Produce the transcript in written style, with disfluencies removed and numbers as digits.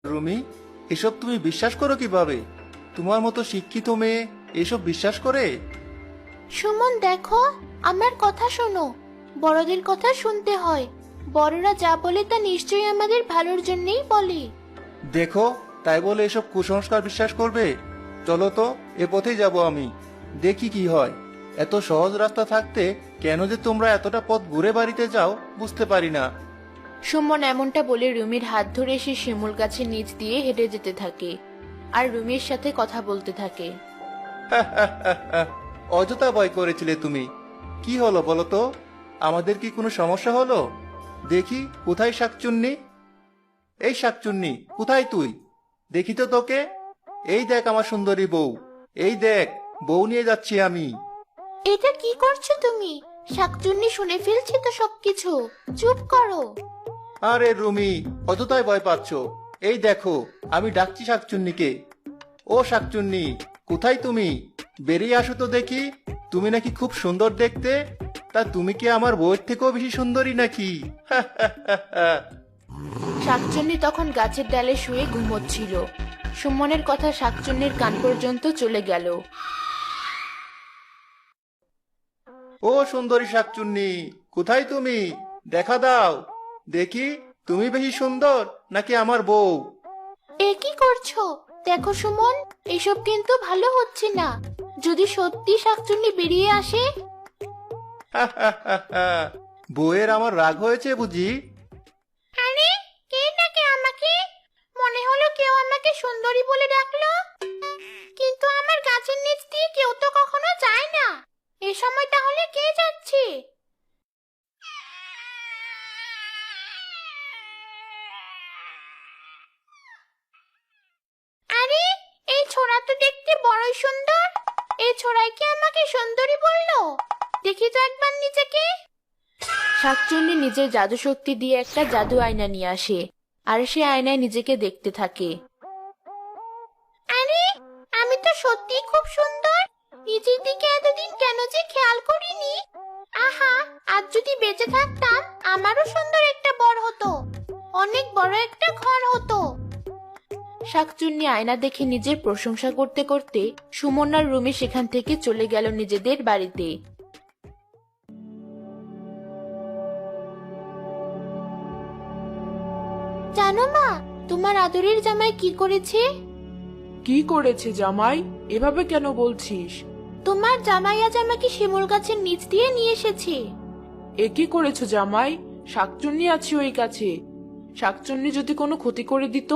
রুমি, এসব তুমি বিশ্বাস করো কিভাবে? তোমার মতো শিক্ষিত মেয়ে এসব বিশ্বাস করে? সুমন দেখো, আমার কথা শোনো। বড়দের কথা শুনতে হয়। বড়রা যা বলে তা নিশ্চয়ই আমাদের ভালোর জন্যই বলে। দেখো, তাই বলে এসব কুসংস্কার বিশ্বাস করবে? চলো তো, এ পথেই যাব আমি। দেখি কি হয়। এত সহজ রাস্তা থাকতে কেন যে তোমরা এতটা পথ ঘুরে বাড়িতে যাও বুঝতে পারি না। সুমন এমনটা বলে রুমির হাত ধরে সে শিমুল গাছের নিচ দিয়ে হেঁটে যেতে থাকে আর রুমির সাথে কথা বলতে থাকে। অযথা ভয় করেছিলে তুমি। কি হলো বলো তো? আমাদের কি কোনো সমস্যা হলো? দেখি কোথায় শাকচুন্নি? এই শাকচুন্নি, কোথায় তুই? দেখি তো তোকে। এই দেখ আমার সুন্দরী বউ। এই দেখ, বউ নিয়ে যাচ্ছি আমি। এটা কি করছো তুমি? শাকচুন্নি শুনে ফেলছে তো সবকিছু। চুপ করো। আরে রুমি, অযথাই ভয় পাচ্ছ। এই দেখো, আমি ডাকছি শাকচুন্নিকে। ও শাকচুন্নি, কোথায় তুমি? বেরিয়ে আসো তো দেখি। তুমি নাকি খুব সুন্দর দেখতে। তা তুমি কি আমার বউয়ের থেকেও বেশি সুন্দরী নাকি? শাকচুন্নি তখন গাছের ডালে শুয়ে ঘুমোচ্ছিল। সুমনের কথা শাকচুন্নির কান পর্যন্ত চলে গেল। ও সুন্দরী শাকচুন্নি, কোথায় তুমি? দেখা দাও। দেখি, তুমি বেশি সুন্দর নাকি আমার বউ? এ কি করছো? দেখো সুমন, এসব কিন্তু ভালো হচ্ছে না। যদি সত্যি শাকচুন্নি বেরিয়ে আসে। বউয়ের আমার রাগ হয়েছে বুঝি? আরে, কে ডাকে আমাকে? মনে হলো কেউ আমাকে সুন্দরী বলে ডাকলো। কিন্তু আমার গাছের নিচ দিয়ে কেউ তো কখনো যায় না। এ সময় তাহলে কে যাচ্ছে? আরে, এই ছোড়া তো দেখতে বড়ই সুন্দর। এই ছোড়াই কি আমাকে সুন্দরী বললো? দেখি তো একবার নিজেকে। শাকচুন্নি নিজের জাদু শক্তি দিয়ে একটা জাদু আয়না নিয়ে আসে আর সে আয়নায় নিজেকে দেখতে থাকে। আরে, আমি তো সত্যিই খুব সুন্দর। নিজের দিকে এতদিন কেন যে খেয়াল করিনি। আহা, আজ যদি বেঁচে থাকতাম আমারও সুন্দর একটা বর হতো। অনেক বড় একটা ঘর হতো। শাকচুন্নি আয়না দেখে নিজের প্রশংসা করতে করতে সুমন আর রুমি সেখান থেকে চলে গেল নিজেদের বাড়িতে। জানো মা, তোমার আদরের জামাই কি করেছে? কি করেছে জামাই? এভাবে কেন বলছিস? তোমার জামাই আজ আমাকে শিমুল গাছের নিচ দিয়ে নিয়ে এসেছে। এ কি করেছো জামাই? শাকচুন্নি আছে ওই গাছে। শাকচুন্নি যদি কোনো ক্ষতি করে দিত?